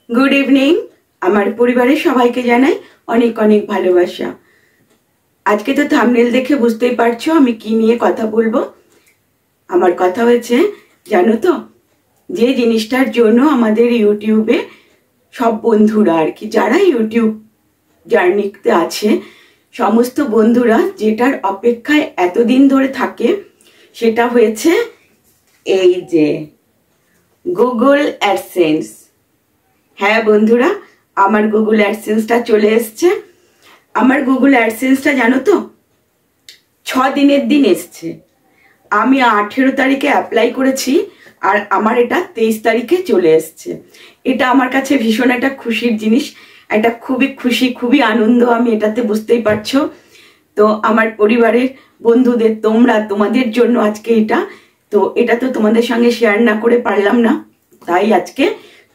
Good evening আমার পরিবারের সবাইকে জানাই অনেক অনেক ভালোবাসা। আজকে তো থাম্বনেল দেখে বুঝতেই পারছো আমি কি নিয়ে কথা বলবো। আমার কথা হচ্ছে জানো তো, যে জিনিসটার জন্য আমাদের ইউটিউবে সব বন্ধুরা আর কি, যারা ইউটিউব জার্নিতে আছে সমস্ত বন্ধুরা যেটার অপেক্ষায় এতদিন ধরে থাকে, সেটা হয়েছে এই যে গুগল অ্যাডসেন্স। হ্যাঁ বন্ধুরা, আমার গুগল অ্যাডসেন্সটা চলে এসছে। আমার গুগল অ্যাডসেন্সটা জানো তো 6 দিনের দিন এসছে। আমি 18 তারিখে অ্যাপ্লাই করেছি আর আমার এটা 23 তারিখে চলে এসছে। এটা আমার কাছে ভীষণ একটা খুশির জিনিস, একটা খুবই খুশি, খুবই আনন্দ আমি এটাতে, বুঝতেই পারছো। তো আমার পরিবারের বন্ধুদের, তোমাদের জন্য আজকে এটা তো তোমাদের সঙ্গে শেয়ার না করে পারলাম না, তাই আজকে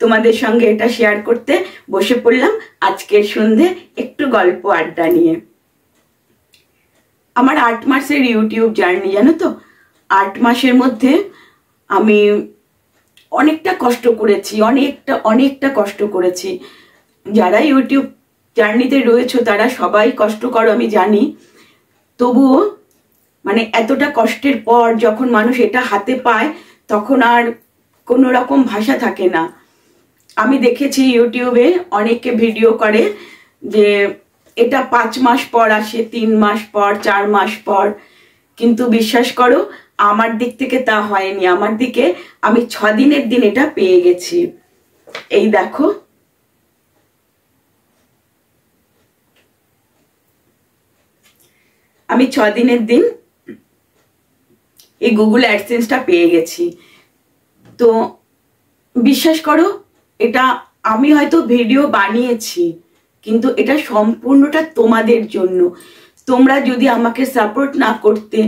তোমাদের সঙ্গে এটা শেয়ার করতে বসে পড়লাম আজকের সন্ধে একটু গল্প আড্ডা নিয়ে। আমার 8 মাসের ইউটিউব জার্নি, জানো তো 8 মাসের মধ্যে আমি অনেকটা কষ্ট করেছি, অনেকটা কষ্ট করেছি। যারা ইউটিউব জার্নিতে রয়েছে তারা সবাই কষ্ট করো আমি জানি, তবুও মানে এতটা কষ্টের পর যখন মানুষ এটা হাতে পায় তখন আর কোনো রকম ভাষা থাকে না। আমি দেখেছি ইউটিউবে অনেকে ভিডিও করে যে এটা 5 মাস পর আসে, 3 মাস পর, 4 মাস পর, কিন্তু বিশ্বাস করো আমার দিক থেকে তা হয়নি। আমার দিকে আমি 6 দিনের দিন এটা পেয়ে গেছি। এই দেখো, আমি 6 দিনের দিন এই গুগল অ্যাডসেন্সটা পেয়ে গেছি। তো বিশ্বাস করো এটা আমি হয়তো ভিডিও বানিয়েছি, কিন্তু এটা সম্পূর্ণটা তোমাদের জন্য। তোমরা যদি আমাকে সাপোর্ট না করতে,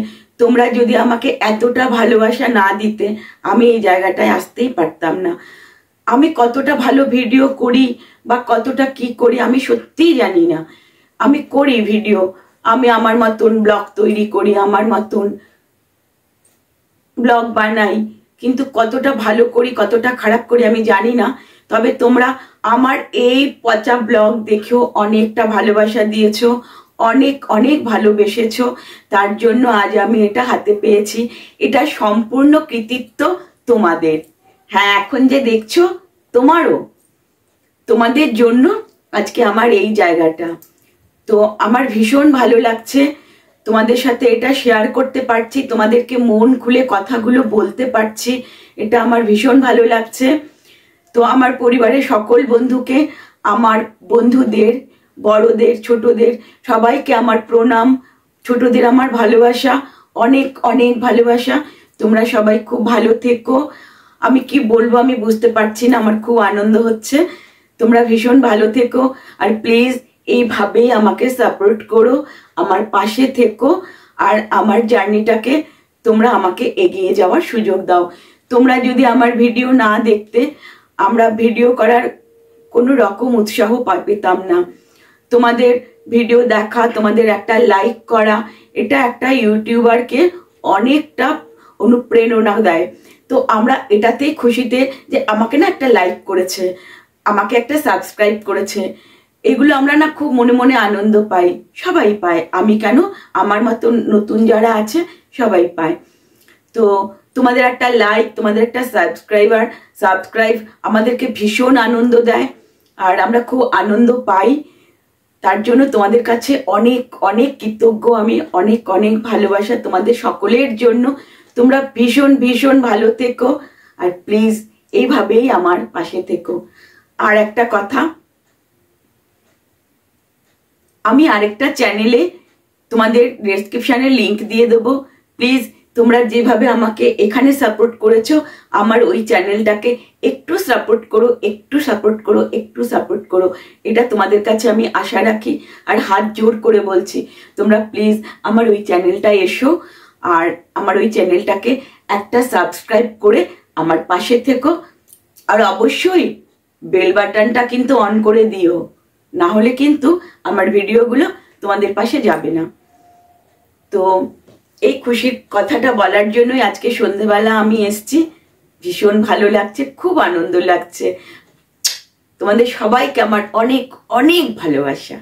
তোমরা যদি আমাকে এতটা ভালোবাসা না দিতে, আমি এই জায়গাটায় আসতেই পারতাম না। আমি কতটা ভালো ভিডিও করি বা কতটা কি করি আমি সত্যিই জানি না। আমি করি ভিডিও, আমি আমার মতন ব্লগ তৈরি করি, আমার মতন ব্লগ বানাই, কিন্তু কতটা ভালো করি কতটা খারাপ করি আমি জানি না। তবে তোমরা আমার এই পচা ব্লগ দেখেও অনেকটা ভালোবাসা দিয়েছো, অনেক অনেক ভালোবেসেছো, তার জন্য আজ আমি এটা হাতে পেয়েছি। এটা সম্পূর্ণ কৃতিত্ব তোমাদের। হ্যাঁ, এখন যে দেখছো তোমাদের জন্য আজকে আমার এই জায়গাটা। তো আমার ভীষণ ভালো লাগছে তোমাদের সাথে এটা শেয়ার করতে পারছি, তোমাদেরকে মন খুলে কথাগুলো বলতে পারছি, এটা আমার ভীষণ ভালো লাগছে। তো আমার পরিবারের সকল বন্ধুকে, আমার বন্ধুদের, বড়দের, ছোটদের সবাইকে আমার প্রণাম, ছোটদের আমার ভালোবাসা, অনেক অনেক ভালোবাসা। তোমরা সবাই খুব ভালো থেকো। আমি কি বলবো আমি বুঝতে পারছি না, আমার খুব আনন্দ হচ্ছে। তোমরা ভীষণ ভালো থেকো আর প্লিজ এইভাবেই আমাকে সাপোর্ট করো, আমার পাশে থেকো আর আমার জার্নিটাকে তোমরা আমাকে এগিয়ে যাওয়ার সুযোগ দাও। তোমরা যদি আমার ভিডিও না দেখতে, আমরা ভিডিও করার কোনো রকম উৎসাহ পেতাম না। তোমাদের ভিডিও দেখা, তোমাদের একটা লাইক করা, এটা একটা ইউটিউবারকে অনেকটা অনুপ্রেরণা দেয়। তো আমরা এটাতেই খুশিতে যে আমাকে না একটা লাইক করেছে, আমাকে একটা সাবস্ক্রাইব করেছে, এগুলো আমরা না খুব মনে মনে আনন্দ পাই, সবাই পায়। আমি কেন, আমার মতো নতুন যারা আছে সবাই পায়। তো তোমাদের একটা লাইক, তোমাদের একটা সাবস্ক্রাইব আমাদেরকে ভীষণ আনন্দ দেয় আর আমরা খুব আনন্দ পাই। তার জন্য তোমাদের কাছে অনেক অনেক কৃতজ্ঞ আমি, অনেক অনেক ভালোবাসা তোমাদের সকলের জন্য। তোমরা ভীষণ ভীষণ ভালো থেকো আর প্লিজ এইভাবেই আমার পাশে থেকো। আর একটা কথা, আমি আরেকটা চ্যানেলে তোমাদের ডেসক্রিপশনে লিংক দিয়ে দেবো। প্লিজ তোমরা যেভাবে আমাকে এখানে সাপোর্ট করেছো, আমার ওই চ্যানেলটাকে একটু সাপোর্ট করো, একটু সাপোর্ট করো, একটু সাপোর্ট করো। এটা তোমাদের কাছে আমি আশা রাখি আর হাত জোর করে বলছি, তোমরা প্লিজ আমার ওই চ্যানেলটায় এসো আর আমার ওই চ্যানেলটাকে একটা সাবস্ক্রাইব করে আমার পাশে থেকো। আর অবশ্যই বেল বাটনটা কিন্তু অন করে দিও, না হলে কিন্তু আমার ভিডিওগুলো তোমাদের পাশে যাবে না। তো এই খুশির কথাটা বলার জন্যই আজকে সন্ধেবেলা আমি এসছি। ভীষণ ভালো লাগছে, খুব আনন্দ লাগছে। তোমাদের সবাইকে আমার অনেক অনেক ভালোবাসা।